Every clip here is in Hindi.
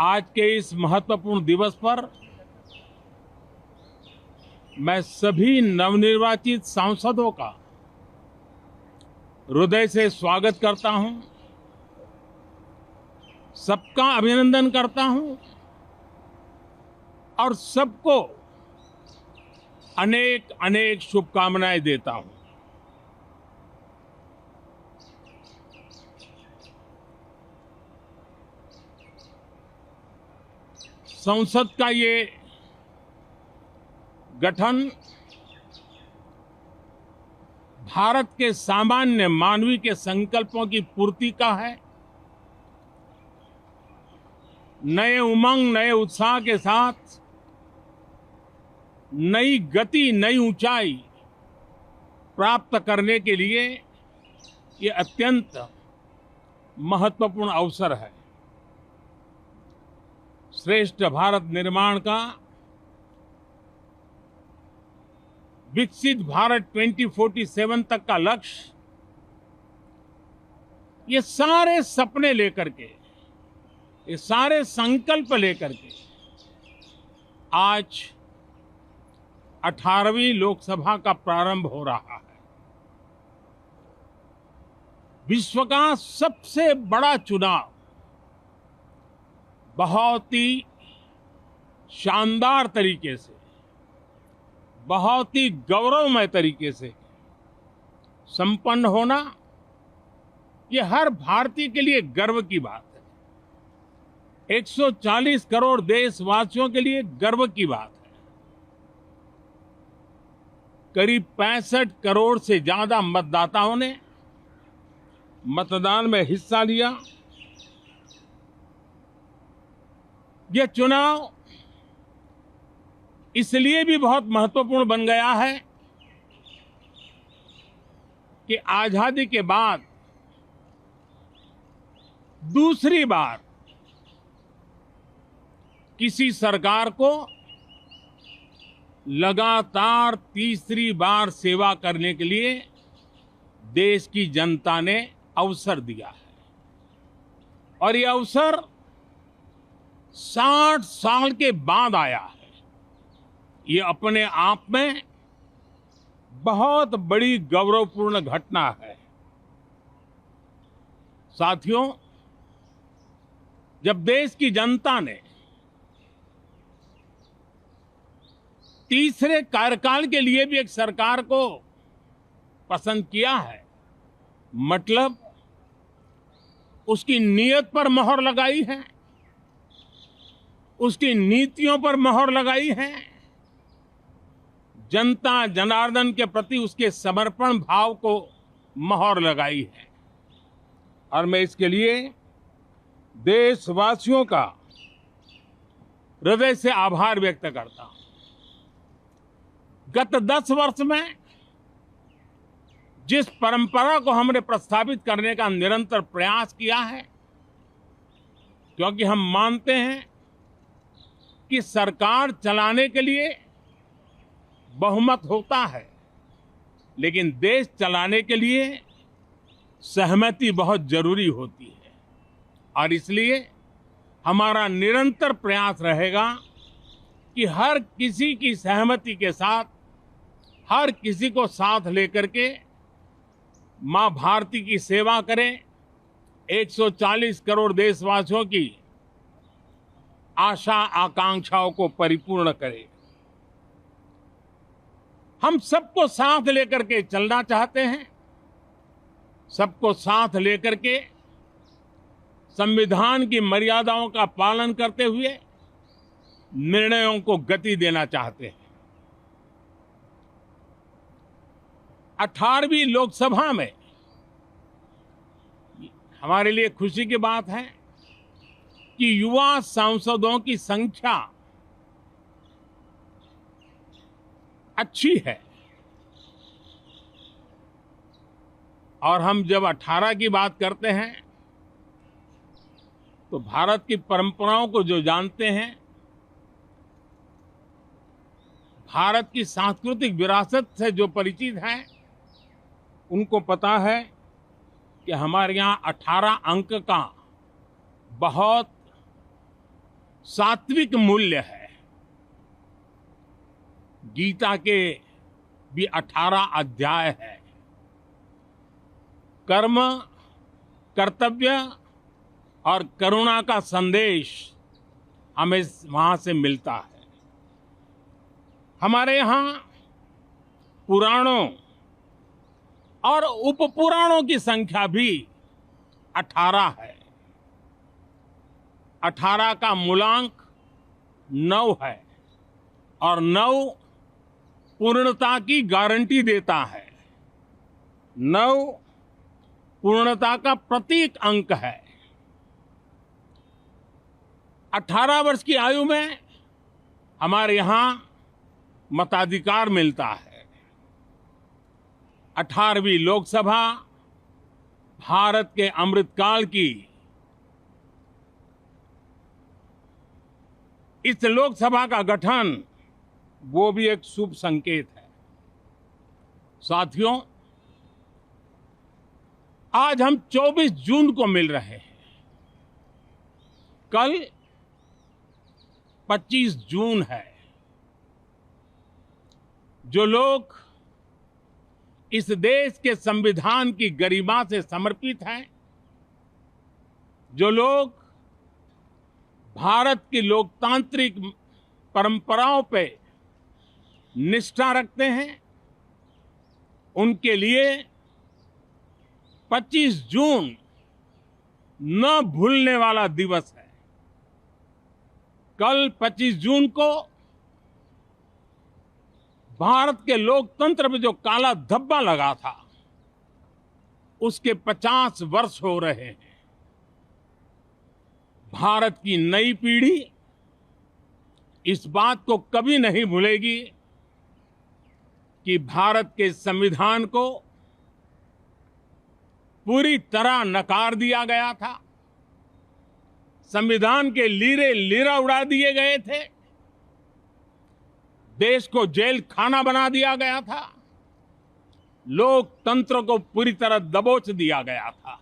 आज के इस महत्वपूर्ण दिवस पर मैं सभी नवनिर्वाचित सांसदों का हृदय से स्वागत करता हूं, सबका अभिनंदन करता हूं और सबको अनेक अनेक शुभकामनाएं देता हूं। संसद का ये गठन भारत के सामान्य मानवीय के संकल्पों की पूर्ति का है। नए उमंग, नए उत्साह के साथ नई गति, नई ऊंचाई प्राप्त करने के लिए ये अत्यंत महत्वपूर्ण अवसर है। श्रेष्ठ भारत निर्माण का, विकसित भारत 2047 तक का लक्ष्य, ये सारे सपने लेकर के, ये सारे संकल्प लेकर के आज 18वीं लोकसभा का प्रारंभ हो रहा है। विश्व का सबसे बड़ा चुनाव बहुत ही शानदार तरीके से, बहुत ही गौरवमय तरीके से संपन्न होना, ये हर भारतीय के लिए गर्व की बात है। 140 करोड़ देशवासियों के लिए गर्व की बात है। करीब 65 करोड़ से ज्यादा मतदाताओं ने मतदान में हिस्सा लिया। यह चुनाव इसलिए भी बहुत महत्वपूर्ण बन गया है कि आजादी के बाद दूसरी बार किसी सरकार को लगातार तीसरी बार सेवा करने के लिए देश की जनता ने अवसर दिया है। और यह अवसर 60 साल के बाद आया है। ये अपने आप में बहुत बड़ी गौरवपूर्ण घटना है। साथियों, जब देश की जनता ने तीसरे कार्यकाल के लिए भी एक सरकार को पसंद किया है, मतलब उसकी नीयत पर मोहर लगाई है, उसकी नीतियों पर मोहर लगाई है, जनता जनार्दन के प्रति उसके समर्पण भाव को मोहर लगाई है। और मैं इसके लिए देशवासियों का हृदय से आभार व्यक्त करता हूं। गत 10 वर्ष में जिस परंपरा को हमने प्रस्थापित करने का निरंतर प्रयास किया है, क्योंकि हम मानते हैं कि सरकार चलाने के लिए बहुमत होता है, लेकिन देश चलाने के लिए सहमति बहुत जरूरी होती है। और इसलिए हमारा निरंतर प्रयास रहेगा कि हर किसी की सहमति के साथ, हर किसी को साथ लेकर के मां भारती की सेवा करें, 140 करोड़ देशवासियों की आशा आकांक्षाओं को परिपूर्ण करें। हम सबको साथ लेकर के चलना चाहते हैं, सबको साथ लेकर के संविधान की मर्यादाओं का पालन करते हुए निर्णयों को गति देना चाहते हैं। 18वीं लोकसभा में हमारे लिए खुशी की बात है कि युवा सांसदों की संख्या अच्छी है। और हम जब 18 की बात करते हैं तो भारत की परंपराओं को जो जानते हैं, भारत की सांस्कृतिक विरासत से जो परिचित हैं, उनको पता है कि हमारे यहाँ 18 अंक का बहुत सात्विक मूल्य है। गीता के भी 18 अध्याय है। कर्म, कर्तव्य और करुणा का संदेश हमें वहां से मिलता है। हमारे यहाँ पुराणों और उपपुराणों की संख्या भी 18 है। 18 का मूलांक 9 है और 9 पूर्णता की गारंटी देता है। 9 पूर्णता का प्रतीक अंक है। 18 वर्ष की आयु में हमारे यहाँ मताधिकार मिलता है। 18वीं लोकसभा भारत के अमृतकाल की इस लोकसभा का गठन वो भी एक शुभ संकेत है। साथियों, आज हम 24 जून को मिल रहे हैं। कल 25 जून है। जो लोग इस देश के संविधान की गरिमा से समर्पित हैं, जो लोग भारत की लोकतांत्रिक परंपराओं पे निष्ठा रखते हैं, उनके लिए 25 जून न भूलने वाला दिवस है। कल 25 जून को भारत के लोकतंत्र में जो काला धब्बा लगा था, उसके 50 वर्ष हो रहे हैं। भारत की नई पीढ़ी इस बात को कभी नहीं भूलेगी कि भारत के संविधान को पूरी तरह नकार दिया गया था। संविधान के लीरे लीरा उड़ा दिए गए थे। देश को जेल खाना बना दिया गया था। लोकतंत्र को पूरी तरह दबोच दिया गया था।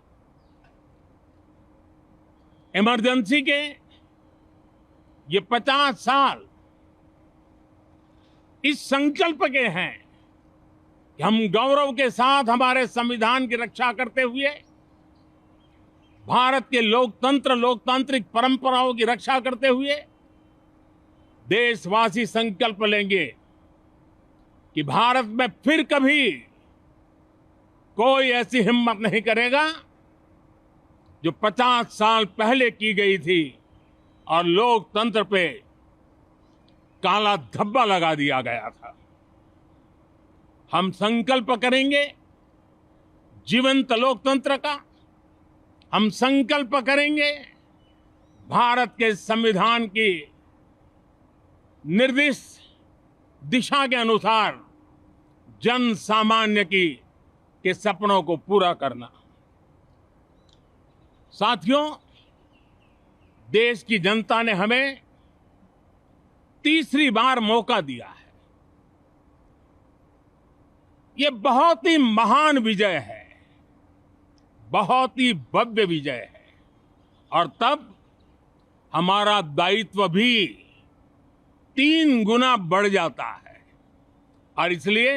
इमरजेंसी के ये 50 साल इस संकल्प के हैं कि हम गौरव के साथ हमारे संविधान की रक्षा करते हुए भारत के लोकतंत्र, लोकतांत्रिक परंपराओं की रक्षा करते हुए देशवासी संकल्प लेंगे कि भारत में फिर कभी कोई ऐसी हिम्मत नहीं करेगा जो 50 साल पहले की गई थी और लोकतंत्र पे काला धब्बा लगा दिया गया था। हम संकल्प करेंगे जीवंत लोकतंत्र का। हम संकल्प करेंगे भारत के संविधान की निर्दिष्ट दिशा के अनुसार जन सामान्य के सपनों को पूरा करना। साथियों, देश की जनता ने हमें तीसरी बार मौका दिया है। ये बहुत ही महान विजय है, बहुत ही भव्य विजय है और तब हमारा दायित्व भी 3 गुना बढ़ जाता है। और इसलिए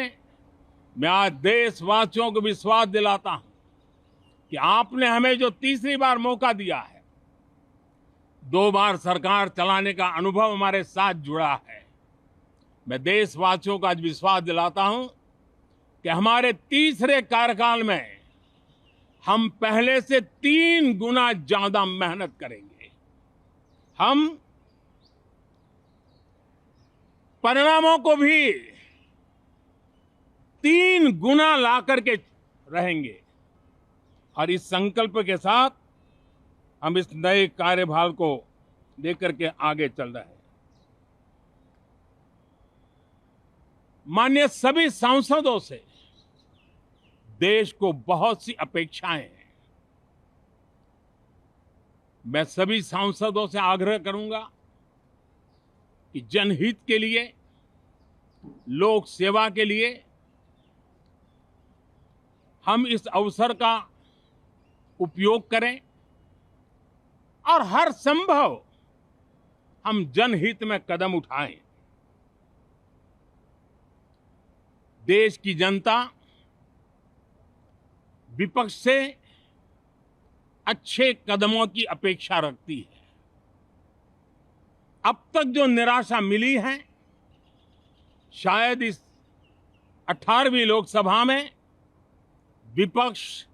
मैं आज देशवासियों को विश्वास दिलाता हूं कि आपने हमें जो तीसरी बार मौका दिया है, 2 बार सरकार चलाने का अनुभव हमारे साथ जुड़ा है। मैं देशवासियों को आज विश्वास दिलाता हूं कि हमारे तीसरे कार्यकाल में हम पहले से 3 गुना ज्यादा मेहनत करेंगे। हम परिणामों को भी 3 गुना ला करके रहेंगे और इस संकल्प के साथ हम इस नए कार्यभार को लेकर के आगे चल रहे हैं। माननीय सभी सांसदों से देश को बहुत सी अपेक्षाएं हैं। मैं सभी सांसदों से आग्रह करूंगा कि जनहित के लिए, लोक सेवा के लिए हम इस अवसर का उपयोग करें और हर संभव हम जनहित में कदम उठाएं। देश की जनता विपक्ष से अच्छे कदमों की अपेक्षा रखती है। अब तक जो निराशा मिली है, शायद इस 18वीं लोकसभा में विपक्ष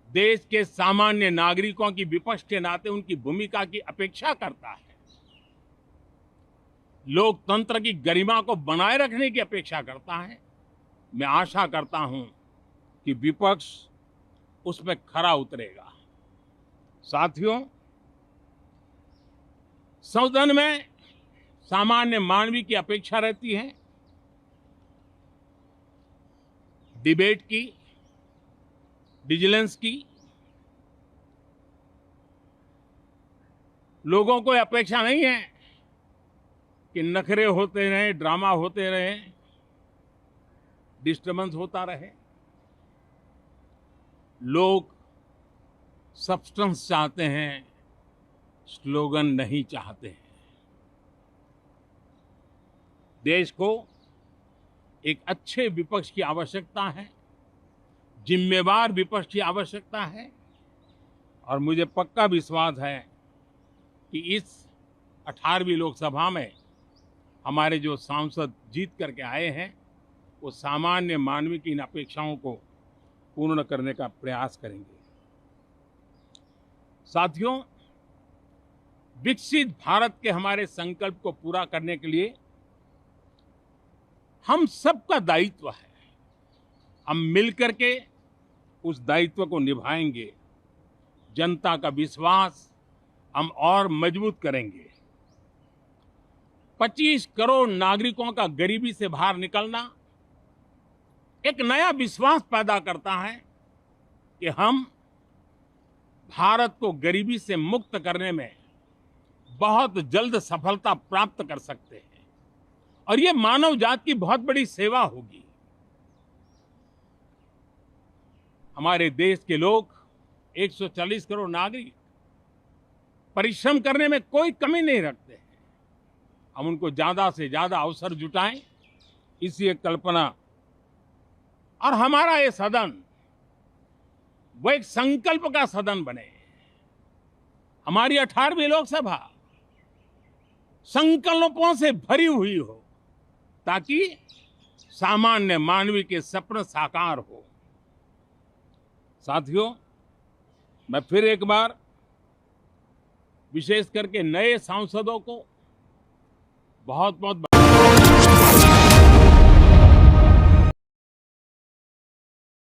देश के सामान्य नागरिकों की विपक्ष के नाते उनकी भूमिका की अपेक्षा करता है, लोकतंत्र की गरिमा को बनाए रखने की अपेक्षा करता है। मैं आशा करता हूं कि विपक्ष उसमें खरा उतरेगा। साथियों, सदन में सामान्य मानवीय की अपेक्षा रहती है डिबेट की, विजिलेंस की। लोगों को अपेक्षा नहीं है कि नखरे होते रहे, ड्रामा होते रहे, डिस्टर्बेंस होता रहे। लोग सब्सटेंस चाहते हैं, स्लोगन नहीं चाहते हैं। देश को एक अच्छे विपक्ष की आवश्यकता है, जिम्मेवार विपक्ष की आवश्यकता है। और मुझे पक्का विश्वास है कि इस 18वीं लोकसभा में हमारे जो सांसद जीत करके आए हैं, वो सामान्य मानवीय की इन अपेक्षाओं को पूर्ण करने का प्रयास करेंगे। साथियों, विकसित भारत के हमारे संकल्प को पूरा करने के लिए हम सबका दायित्व है। हम मिलकर के उस दायित्व को निभाएंगे। जनता का विश्वास हम और मजबूत करेंगे। 25 करोड़ नागरिकों का गरीबी से बाहर निकलना एक नया विश्वास पैदा करता है कि हम भारत को गरीबी से मुक्त करने में बहुत जल्द सफलता प्राप्त कर सकते हैं। और ये मानव जाति की बहुत बड़ी सेवा होगी। हमारे देश के लोग 140 करोड़ नागरिक परिश्रम करने में कोई कमी नहीं रखते हैं। हम उनको ज्यादा से ज्यादा अवसर जुटाएं, इसी एक कल्पना। और हमारा ये सदन वो एक संकल्प का सदन बने। हमारी 18वीं लोकसभा संकल्पों से भरी हुई हो, ताकि सामान्य मानवीय के सपने साकार हो। साथियों, मैं फिर एक बार विशेष करके नए सांसदों को बहुत बहुत